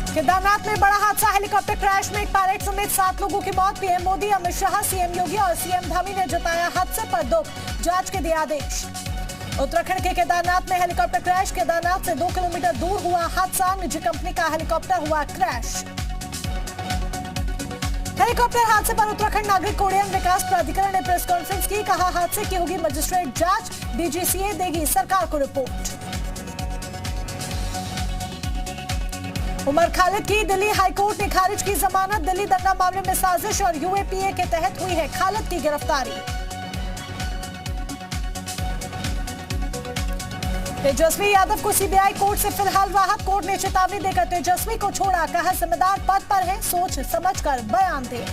केदारनाथ में बड़ा हादसा, हेलीकॉप्टर क्रैश में एक पायलट समेत 7 लोगों की मौत। पीएम मोदी, अमित शाह, सीएम योगी और सीएम धामी ने जताया हादसे पर दुख, जांच के दिए आदेश। उत्तराखंड के केदारनाथ में हेलीकॉप्टर क्रैश, केदारनाथ से 2 किलोमीटर दूर हुआ हादसा, निजी कंपनी का हेलीकॉप्टर हुआ क्रैश। हेलीकॉप्टर हादसे पर उत्तराखंड नागरिक उड्डयन विकास प्राधिकरण ने प्रेस कॉन्फ्रेंस की, कहा हादसे की होगी मजिस्ट्रेट जांच, डीजीसीए देगी सरकार को रिपोर्ट। उमर खालिद की दिल्ली हाईकोर्ट ने खारिज की जमानत, दिल्ली दंगा मामले में साजिश और यूएपीए के तहत हुई है खालिद की गिरफ्तारी। तेजस्वी यादव को सीबीआई कोर्ट से फिलहाल राहत, कोर्ट ने चेतावनी देकर तेजस्वी को छोड़ा, कहा जिम्मेदार पद पर है, सोच समझकर बयान दे।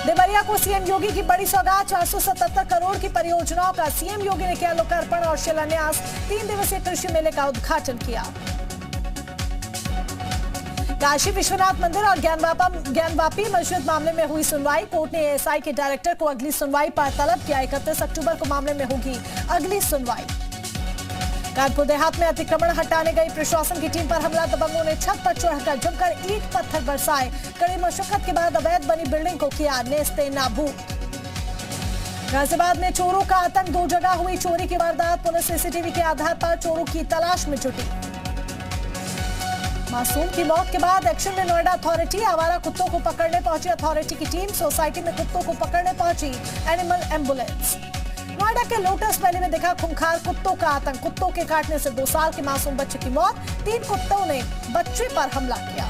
देवरिया को सीएम योगी की बड़ी सौगात, 477 करोड़ की परियोजनाओं का सीएम योगी ने किया लोकार्पण और शिलान्यास, 3 दिवसीय कृषि मेले का उद्घाटन किया। काशी विश्वनाथ मंदिर और ज्ञानवापी मस्जिद मामले में हुई सुनवाई, कोर्ट ने एएसआई के डायरेक्टर को अगली सुनवाई पर तलब किया, 31 अक्टूबर को मामले में होगी अगली सुनवाई। कानपुर देहात में अतिक्रमण हटाने गई प्रशासन की टीम पर हमला, दबंगों ने छत पर चढ़कर जमकर ईंट पत्थर बरसाए, कड़ी मशक्कत के बाद अवैध बनी बिल्डिंग को किया नेस्ते नाबूद। गाजियाबाद में चोरों का आतंक, 2 जगह हुई चोरी की वारदात, पुलिस सीसीटीवी के आधार पर चोरों की तलाश में जुटी। मासूम की मौत के बाद एक्शन में नोएडा अथॉरिटी, आवारा कुत्तों को पकड़ने पहुंची अथॉरिटी की टीम, सोसाइटी में कुत्तों को पकड़ने पहुंची एनिमल एम्बुलेंस। नोएडा के लोटस वैली में दिखा खूंखार कुत्तों का आतंक, कुत्तों के काटने से 2 साल के मासूम बच्चे की मौत, 3 कुत्तों ने बच्चे पर हमला किया।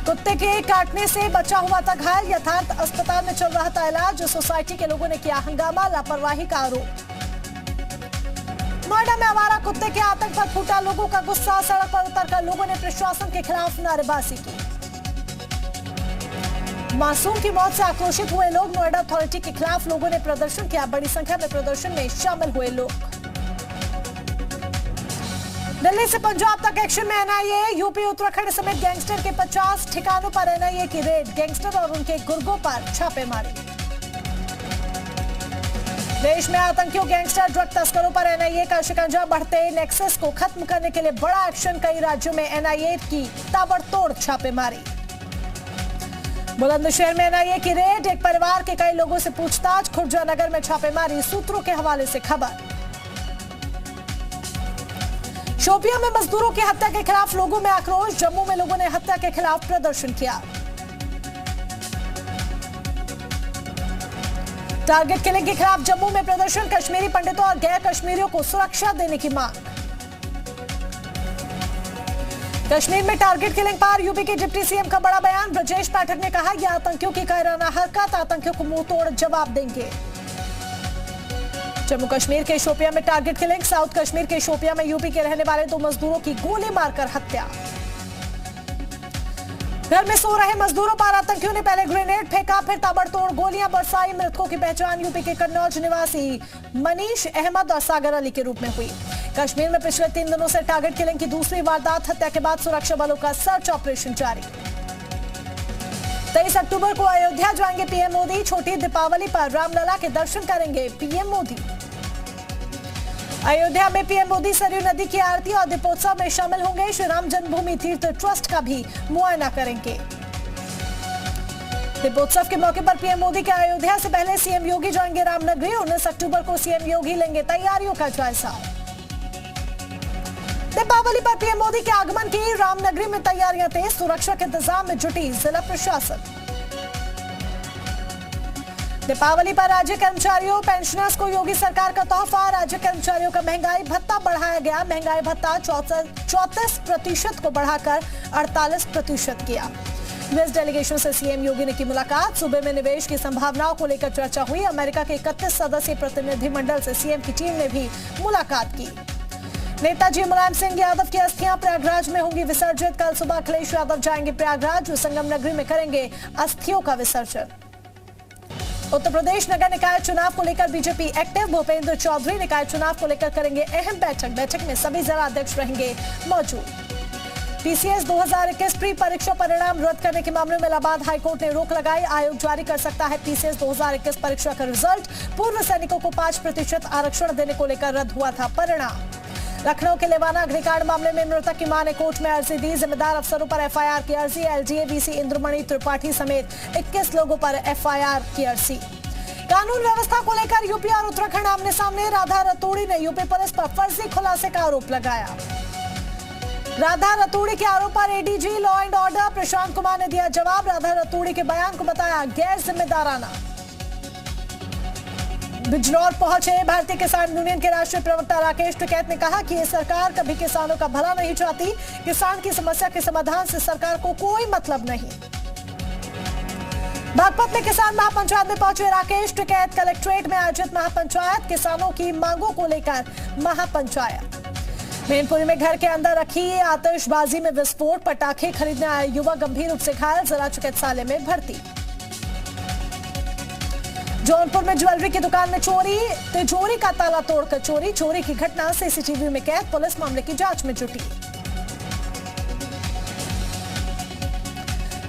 कुत्ते के काटने से बचा हुआ था घायल, यथार्थ अस्पताल में चल रहा था इलाज, सोसाइटी के लोगों ने किया हंगामा, लापरवाही का आरोप। नोएडा में आवारा कुत्ते के आतंक पर फूटा लोगों का गुस्सा, सड़क पर उतरकर लोगों ने प्रशासन के खिलाफ नारेबाजी की। मासूम की मौत से आक्रोशित हुए लोग, नोएडा अथॉरिटी के खिलाफ लोगों ने प्रदर्शन किया, बड़ी संख्या में प्रदर्शन में शामिल हुए लोग। दिल्ली से पंजाब तक एक्शन में एनआईए, यूपी उत्तराखंड समेत गैंगस्टर के 50 ठिकानों पर एनआईए की रेड, गैंगस्टर और उनके गुर्गों पर छापेमारी। देश में आतंकियों, गैंगस्टर, ड्रग तस्करों पर एनआईए का शिकंजा, बढ़ते नेक्सस को खत्म करने के लिए बड़ा एक्शन, कई राज्यों में एनआईए की ताबड़तोड़ छापेमारी। बुलंदशहर में एनआईए की रेड, एक परिवार के कई लोगों से पूछताछ, खुर्जानगर में छापेमारी, सूत्रों के हवाले से खबर। शोपियां में मजदूरों की हत्या के खिलाफ लोगों में आक्रोश, जम्मू में लोगों ने हत्या के खिलाफ प्रदर्शन किया। टारगेट किलिंग के खिलाफ जम्मू में प्रदर्शन, कश्मीरी पंडितों और गैर कश्मीरियों को सुरक्षा देने की मांग। कश्मीर में टारगेट किलिंग पर यूपी के डिप्टी सीएम का बड़ा बयान, ब्रजेश पाठक ने कहा यह आतंकियों की कायराना हरकत, आतंकियों को मुंह तोड़ जवाब देंगे। जम्मू कश्मीर के शोपियां में टारगेट किलिंग, साउथ कश्मीर के शोपियां में यूपी के रहने वाले 2 मजदूरों की गोली मारकर हत्या। घर में सो रहे मजदूरों पर आतंकियों ने पहले ग्रेनेड फेंका, फिर ताबड़तोड़ गोलियां बरसाई। मृतकों की पहचान यूपी के कन्नौज निवासी मनीष अहमद और सागर अली के रूप में हुई। कश्मीर में पिछले 3 दिनों से टारगेट किलिंग की दूसरी वारदात, हत्या के बाद सुरक्षा बलों का सर्च ऑपरेशन जारी। 23 अक्टूबर को अयोध्या जाएंगे पीएम मोदी, छोटी दीपावली पर रामलला के दर्शन करेंगे पीएम मोदी। अयोध्या में पीएम मोदी सरयू नदी की आरती और दीपोत्सव में शामिल होंगे, श्री राम जन्मभूमि तीर्थ ट्रस्ट का भी मुआयना करेंगे। दीपोत्सव के मौके पर पीएम मोदी के अयोध्या से पहले सीएम योगी जाएंगे रामनगरी, 19 अक्टूबर को सीएम योगी लेंगे तैयारियों का जायजा। दीपावली पर पीएम मोदी के आगमन की रामनगरी में तैयारियां तेज, सुरक्षा के इंतजाम में जुटी जिला प्रशासन। दीपावली पर राज्य कर्मचारियों, पेंशनर्स को योगी सरकार का तोहफा, राज्य कर्मचारियों का महंगाई भत्ता बढ़ाया गया, महंगाई भत्ता 34% को बढ़ाकर 48% किया। यूएस डेलीगेशन से सीएम योगी ने की मुलाकात, सूबे में निवेश की संभावनाओं को लेकर चर्चा हुई। अमेरिका के 31 सदस्यीय प्रतिनिधिमंडल से सीएम की टीम ने भी मुलाकात की। नेताजी मुलायम सिंह यादव की अस्थियां प्रयागराज में होंगी विसर्जित, कल सुबह अखिलेश यादव जाएंगे प्रयागराज, संगम नगरी में करेंगे अस्थियों का विसर्जन। उत्तर प्रदेश नगर निकाय चुनाव को लेकर बीजेपी एक्टिव, भूपेंद्र चौधरी निकाय चुनाव को लेकर करेंगे अहम बैठक में सभी जिला अध्यक्ष रहेंगे मौजूद। पीसीएस 2021 प्री परीक्षा परिणाम रद्द करने के मामले में इलाहाबाद हाईकोर्ट ने रोक लगाई, आयोग जारी कर सकता है पीसीएस 2021 परीक्षा का रिजल्ट। पूर्व सैनिकों को 5% आरक्षण देने को लेकर रद्द हुआ था परिणाम। लखनऊ के लेवाना अग्निकांड मामले में मृतक की मां ने कोर्ट में अर्जी दी। जिम्मेदार अफसरों पर एफआईआर की अर्जी। एलजीए वीसी इंद्रमणि त्रिपाठी समेत 21 लोगों पर एफआईआर की अर्जी। कानून व्यवस्था को लेकर यूपी और उत्तराखंड आमने सामने। राधा रतूड़ी ने यूपी पुलिस पर फर्जी खुलासे का आरोप लगाया। राधा रतूड़ी के आरोप पर ADG law and order Prashant Kumar ने दिया जवाब। राधा रतूड़ी के बयान को बताया गैर जिम्मेदाराना। बिजनौर पहुंचे भारतीय किसान यूनियन के राष्ट्रीय प्रवक्ता राकेश टिकैत ने कहा कि ये सरकार कभी किसानों का भला नहीं चाहती। किसान की समस्या के समाधान से सरकार को कोई मतलब नहीं। बागपत में किसान महापंचायत में पहुंचे राकेश टिकैत। कलेक्ट्रेट में आयोजित महापंचायत, किसानों की मांगों को लेकर महापंचायत। मैनपुरी में घर के अंदर रखी आतिशबाजी में विस्फोट। पटाखे खरीदने आए युवक गंभीर रूप से घायल, जिला चिकित्सालय में भर्ती। जौनपुर में ज्वेलरी की दुकान में चोरी, तिजोरी का ताला तोड़कर चोरी। चोरी की घटना सीसीटीवी में कैद, पुलिस मामले की जांच में जुटी।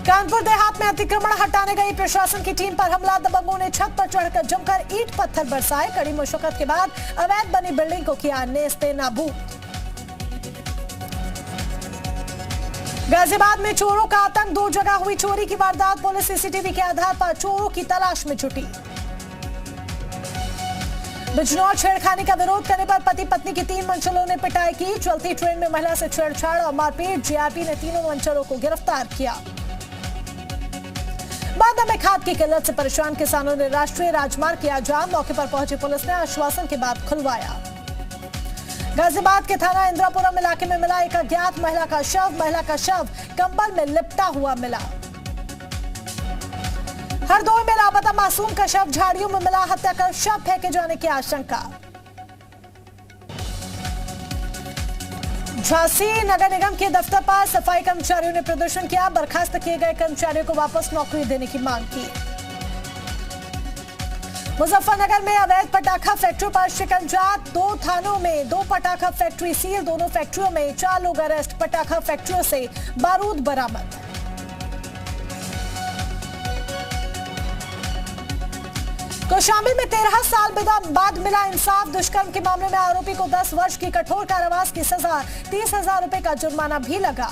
कानपुर देहात में अतिक्रमण हटाने गई प्रशासन की टीम पर हमला। दबंगों ने छत पर चढ़कर जमकर ईंट पत्थर बरसाए। कड़ी मशक्कत के बाद अवैध बनी बिल्डिंग को किया नेस्ते नाबूद। गाजियाबाद में चोरों का आतंक, 2 जगह हुई चोरी की वारदात। पुलिस सीसीटीवी के आधार पर चोरों की तलाश में जुटी। बिजनौर छेड़खानी का विरोध करने पर पति पत्नी की 3 मंचलों ने पिटाई की। चलती ट्रेन में महिला से छेड़छाड़ और मारपीट। जीआरपी ने तीनों मंचलों को गिरफ्तार किया। बांदा में खाद की किल्लत से परेशान किसानों ने राष्ट्रीय राजमार्ग किया जाम। मौके पर पहुंची पुलिस ने आश्वासन के बाद खुलवाया। गाजियाबाद के थाना इंद्रापुरम इलाके में मिला एक अज्ञात महिला का शव। महिला का शव कंबल में लिपटा हुआ मिला। हरदोई में लापता मासूम का शव झाड़ियों में मिला। हत्या कर शव फेंके जाने की आशंका। झांसी नगर निगम के दफ्तर पर सफाई कर्मचारियों ने प्रदर्शन किया। बर्खास्त किए गए कर्मचारियों को वापस नौकरी देने की मांग की। मुजफ्फरनगर में अवैध पटाखा फैक्ट्री पर शिकंजा। 2 थानों में 2 पटाखा फैक्ट्री सील। दोनों फैक्ट्रियों में 4 लोग अरेस्ट। पटाखा फैक्ट्रियों से बारूद बरामद। कौशाम्बी में 13 साल बाद मिला इंसाफ। दुष्कर्म के मामले में आरोपी को 10 वर्ष की कठोर कारावास की सजा, 30,000 रुपए का जुर्माना भी लगा।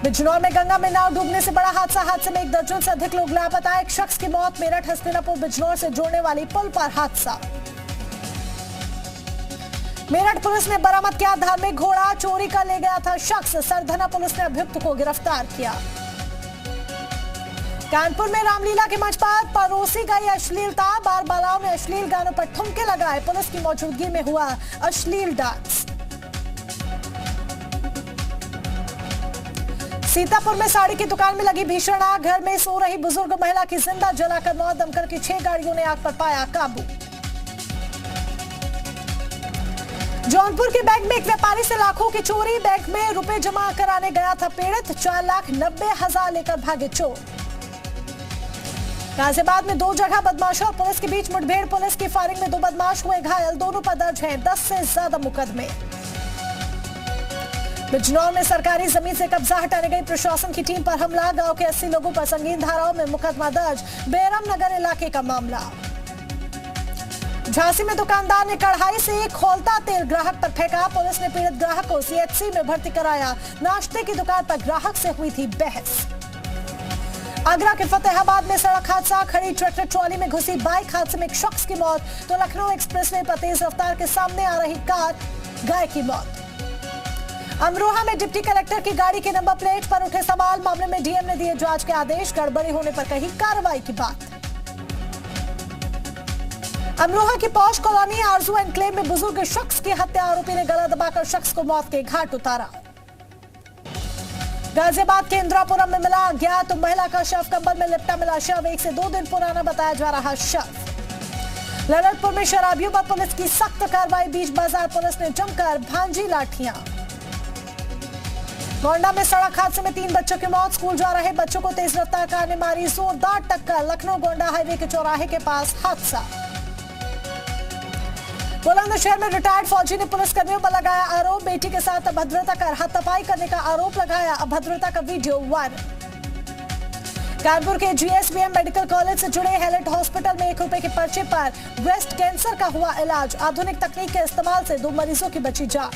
बिजनौर में गंगा में नाव डूबने से बड़ा हादसा। हादसे में 1 दर्जन से अधिक लोग लापता। एक शख्स की मौत। मेरठ हस्तिनापुर बिजनौर से जोड़ने वाली पुल पर हादसा। मेरठ पुलिस ने बरामद किया धार्मिक घोड़ा। चोरी कर ले गया था शख्स। सरधना पुलिस ने अभियुक्त को गिरफ्तार किया। कानपुर में रामलीला के मंच पर परोसी गई अश्लीलता। बाल बालाओं ने अश्लील गानों पर ठुमके लगाए। पुलिस की मौजूदगी में हुआ अश्लील डांस। सीतापुर में साड़ी की दुकान में लगी भीषण आग। घर में सो रही बुजुर्ग महिला की जिंदा जलाकर मौत। दमकल की 6 गाड़ियों ने आग पर पाया काबू। जौनपुर के बैंक में एक व्यापारी से लाखों की चोरी। बैंक में रुपए जमा कराने गया था पीड़ित। 4,90,000 लेकर भागे चोर। गाजियाबाद में 2 जगह बदमाशों और पुलिस के बीच मुठभेड़। पुलिस की फायरिंग में 2 बदमाश हुए घायल। दोनों पर दर्ज हैं 10 से ज्यादा मुकदमे। बिजनौर में सरकारी जमीन से कब्जा हटाने गई प्रशासन की टीम पर हमला। गांव के 80 लोगों पर संगीन धाराओं में मुकदमा दर्ज। बेरम नगर इलाके का मामला। झांसी में दुकानदार ने कढ़ाई से खौलता तेल ग्राहक पर फेंका। पुलिस ने पीड़ित ग्राहक को सीएचसी में भर्ती कराया। नाश्ते की दुकान पर ग्राहक से हुई थी बहस। आगरा के फतेहाबाद में सड़क हादसा। खड़ी ट्रैक्टर ट्रॉली में घुसी बाइक। हादसे में एक शख्स की मौत तो लखनऊ एक्सप्रेसवे पर तेज रफ्तार के सामने आ रही कार, गाय की मौत। अमरोहा में डिप्टी कलेक्टर की गाड़ी के नंबर प्लेट पर उठे सवाल। मामले में डीएम ने दिए जांच के आदेश। गड़बड़ी होने पर कही कार्रवाई की बात। अमरोहा की पौष कॉलोनी आरजू एनक्लेव में बुजुर्ग शख्स की हत्या। आरोपी ने गला दबाकर शख्स को मौत के घाट उतारा। गाजियाबाद के इंद्रापुरम में मिला अज्ञात महिला का शव। कंबल में लिपटा मिला शव। 1 से 2 दिन पुराना बताया जा रहा शव। ललितपुर में शराबियों पर पुलिस की सख्त कार्रवाई। बीच बाजार पुलिस ने जमकर भांजी लाठियां। गोंडा में सड़क हादसे में 3 बच्चों की मौत। स्कूल जा रहे बच्चों को तेज रफ्तार कार ने मारी जोरदार टक्कर। लखनऊ गोंडा हाईवे के चौराहे के पास हादसा। बुलंदशहर में रिटायर्ड फौजी ने पुलिसकर्मियों पर लगाया आरोप। बेटी के साथ अभद्रता कर हाथापाई करने का आरोप लगाया। अभद्रता का वीडियो वायरल। कानपुर के जीएसवीएम मेडिकल कॉलेज से जुड़े हेलेट हॉस्पिटल में 1 रुपए के पर्चे पर ब्रेस्ट कैंसर का हुआ इलाज। आधुनिक तकनीक के इस्तेमाल से 2 मरीजों की बची जान।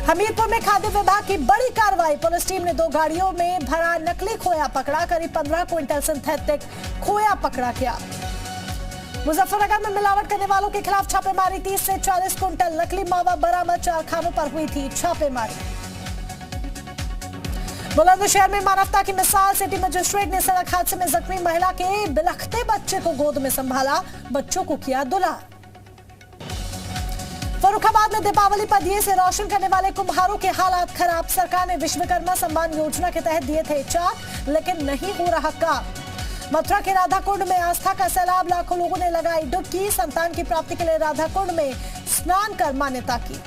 हमीरपुर में खाद्य विभाग की बड़ी कार्रवाई। पुलिस टीम ने 2 गाड़ियों में भरा नकली खोया पकड़ा। करीब 15 क्विंटल सिंथेटिक खोया पकड़ा गया। मुजफ्फरनगर में मिलावट करने वालों के खिलाफ छापेमारी। 30 से 40 क्विंटल नकली मावा बरामद। 4 खानों पर हुई थी छापेमारी। बुलंदशहर में मानवता की मिसाल। सिटी मजिस्ट्रेट ने सड़क हादसे में जख्मी महिला के बिलखते बच्चे को गोद में संभाला। बच्चों को किया दुलार। फर्रुखाबाद में दीपावली पर दिए से रोशन करने वाले कुम्हारों के हालात खराब। सरकार ने विश्वकर्मा सम्मान योजना के तहत दिए थे चाक, लेकिन नहीं हो रहा काम। मथुरा के राधा कुंड में आस्था का सैलाब। लाखों लोगों ने लगाई डुबकी। संतान की प्राप्ति के लिए राधा कुंड में स्नान कर मान्यता की।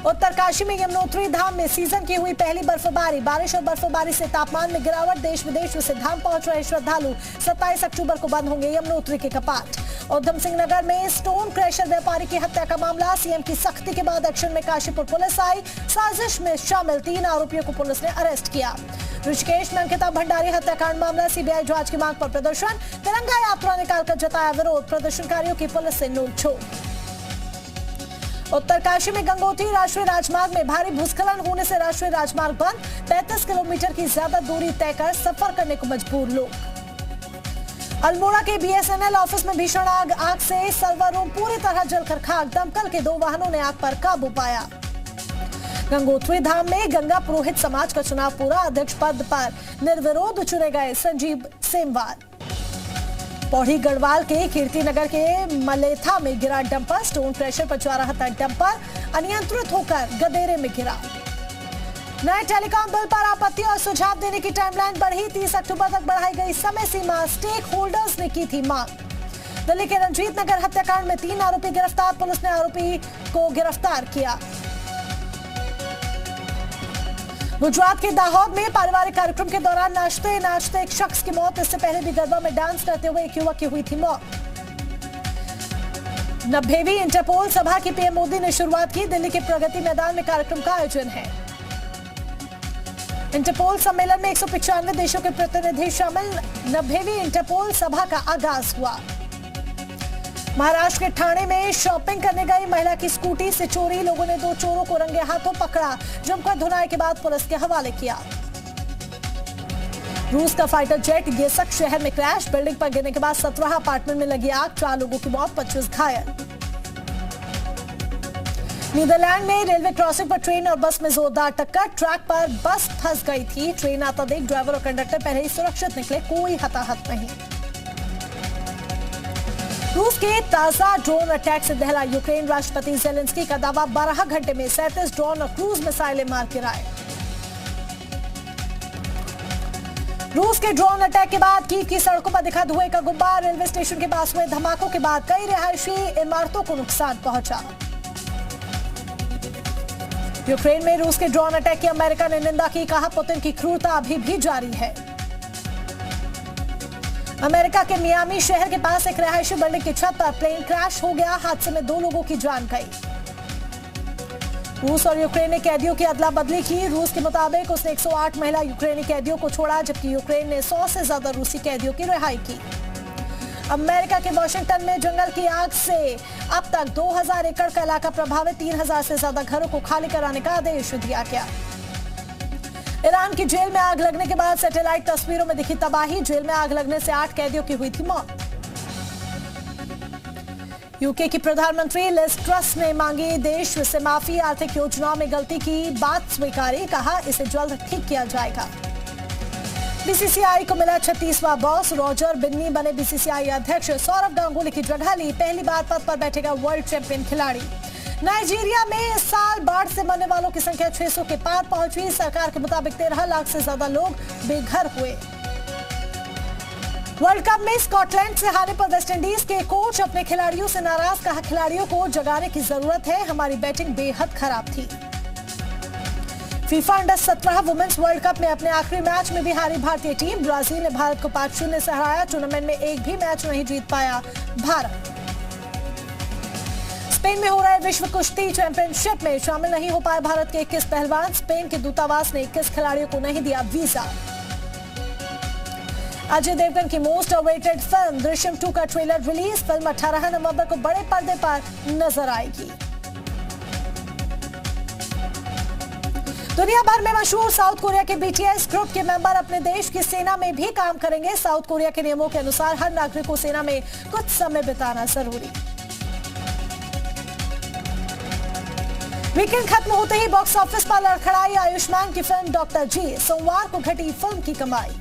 उत्तरकाशी में यमुनोत्री धाम में सीजन की हुई पहली बर्फबारी। बारिश और बर्फबारी से तापमान में गिरावट। देश विदेश से धाम पहुंच रहे श्रद्धालु। 27 अक्टूबर को बंद होंगे यमुनोत्री के कपाट। उधम सिंह नगर में स्टोन क्रैशर व्यापारी की हत्या का मामला। सीएम की सख्ती के बाद एक्शन में काशीपुर पुलिस आई। साजिश में शामिल 3 आरोपियों को पुलिस ने अरेस्ट किया। ऋषिकेश में अंकिता भंडारी हत्याकांड मामला। सीबीआई जांच की मांग पर प्रदर्शन। तिरंगा यात्रा निकालकर जताया विरोध। प्रदर्शनकारियों की पुलिस से नोकझोंक। उत्तरकाशी में गंगोत्री राष्ट्रीय राजमार्ग में भारी भूस्खलन होने से राष्ट्रीय राजमार्ग बंद। 35 किलोमीटर की ज्यादा दूरी तय कर सफर करने को मजबूर लोग। अल्मोड़ा के बीएसएनएल ऑफिस में भीषण आग। आग से सर्वर रूम पूरी तरह जलकर खाक। दमकल के 2 वाहनों ने आग पर काबू पाया। गंगोत्री धाम में गंगा पुरोहित समाज का चुनाव पूरा। अध्यक्ष पद पर निर्विरोध चुने गए संजीव सेमवार। पौड़ी गढ़वाल के कीर्तिनगर के मलेथा में गिरा डंपर। स्टोन क्रैशर पर जा रहा था डंपर, अनियंत्रित होकर गदेरे में गिरा। नए टेलीकॉम बिल पर आपत्ति और सुझाव देने की टाइमलाइन बढ़ी। 30 अक्टूबर तक बढ़ाई गई समय सीमा। स्टेक होल्डर्स ने की थी मांग। दिल्ली के रंजीत नगर हत्याकांड में 3 आरोपी गिरफ्तार। पुलिस ने आरोपी को गिरफ्तार किया। गुजरात के दाहोद में पारिवारिक कार्यक्रम के दौरान नाचते नाचते एक शख्स की मौत। इससे पहले भी गरबा में डांस करते हुए एक युवक की हुई थी मौत। 90वीं इंटरपोल सभा की पीएम मोदी ने शुरुआत की। दिल्ली के प्रगति मैदान में कार्यक्रम का आयोजन है। इंटरपोल सम्मेलन में 195 देशों के प्रतिनिधि शामिल। 90वीं इंटरपोल सभा का आगाज हुआ। महाराष्ट्र के ठाणे में शॉपिंग करने गई महिला की स्कूटी से चोरी। लोगों ने 2 चोरों को रंगे हाथों पकड़ा। जमकर धुनाई के बाद पुलिस के हवाले किया। रूस का फाइटर जेट गेसक शहर में क्रैश। बिल्डिंग पर गिरने के बाद 17 अपार्टमेंट में लगी आग। 4 लोगों की मौत, 25 घायल। नीदरलैंड में रेलवे क्रॉसिंग पर ट्रेन और बस में जोरदार टक्कर। ट्रैक पर बस फंस गई थी। ट्रेन आता देख ड्राइवर और कंडक्टर पहले ही सुरक्षित निकले। कोई हताहत नहीं। रूस के ताजा ड्रोन अटैक से दहला यूक्रेन। राष्ट्रपति जेलेंस्की का दावा 12 घंटे में 37 ड्रोन और क्रूज मिसाइलें मार गिराए। रूस के ड्रोन अटैक के बाद कीव की सड़कों पर दिखा धुएं का गुब्बार। रेलवे स्टेशन के पास हुए धमाकों के बाद कई रिहायशी इमारतों को नुकसान पहुंचा। यूक्रेन में रूस के ड्रोन अटैक की अमेरिका ने निंदा की। कहा पुतिन की क्रूरता अभी भी जारी है। अमेरिका के मियामी शहर के पास एक रिहायशी बिल्डिंग की छत पर प्लेन क्रैश हो गया। हादसे में 2 लोगों की जान गई। रूस और यूक्रेन ने कैदियों की अदला बदली की। रूस के मुताबिक उसने 108 महिला यूक्रेनी कैदियों को छोड़ा, जबकि यूक्रेन ने 100 से ज्यादा रूसी कैदियों की रिहाई की। अमेरिका के वॉशिंगटन में जंगल की आग से अब तक 2000 एकड़ का इलाका प्रभावित। 3000 से ज्यादा घरों को खाली कराने का आदेश दिया गया। ईरान की जेल में आग लगने के बाद सैटेलाइट तस्वीरों में दिखी तबाही। जेल में आग लगने से 8 कैदियों की हुई थी मौत। यूके की प्रधानमंत्री लिज ट्रस ने मांगी देश से माफी। आर्थिक योजनाओं में गलती की बात स्वीकारी। कहा इसे जल्द ठीक किया जाएगा। बीसीसीआई को मिला 36वां बॉस। रॉजर बिन्नी बने बीसीसीआई अध्यक्ष। सौरव गांगुली की जगह ली। पहली बार पद पर बैठेगा वर्ल्ड चैंपियन खिलाड़ी। नाइजीरिया में इस साल बाढ़ से मरने वालों की संख्या 600 के पार पहुंची। सरकार के मुताबिक 13 लाख से ज्यादा लोग बेघर हुए। वर्ल्ड कप में स्कॉटलैंड से हारने पर वेस्टइंडीज के कोच अपने खिलाड़ियों से नाराज। कहा खिलाड़ियों को जगाने की जरूरत है। हमारी बैटिंग बेहद खराब थी। FIFA under 17 women's world cup में अपने आखिरी मैच में भी हारी भारतीय टीम। ब्राजील ने भारत को 5-0 से हराया। टूर्नामेंट में एक भी मैच नहीं जीत पाया भारत। स्पेन में हो रहे विश्व कुश्ती चैंपियनशिप में शामिल नहीं हो पाए भारत के 21 पहलवान। स्पेन के दूतावास ने 21 खिलाड़ियों को नहीं दिया वीजा। अजय देवगन की मोस्ट अवेटेड फिल्म दृश्यम 2 का ट्रेलर रिलीज। फिल्म 18 नवंबर को बड़े पर्दे पर नजर आएगी। दुनिया भर में मशहूर साउथ कोरिया के BTS ग्रुप के मेंबर अपने देश की सेना में भी काम करेंगे। साउथ कोरिया के नियमों के अनुसार हर नागरिक को सेना में कुछ समय बिताना जरूरी। वीकेंड खत्म होते ही बॉक्स ऑफिस पर लड़खड़ाई आयुष्मान की फिल्म डॉक्टर जी। सोमवार को घटी फिल्म की कमाई।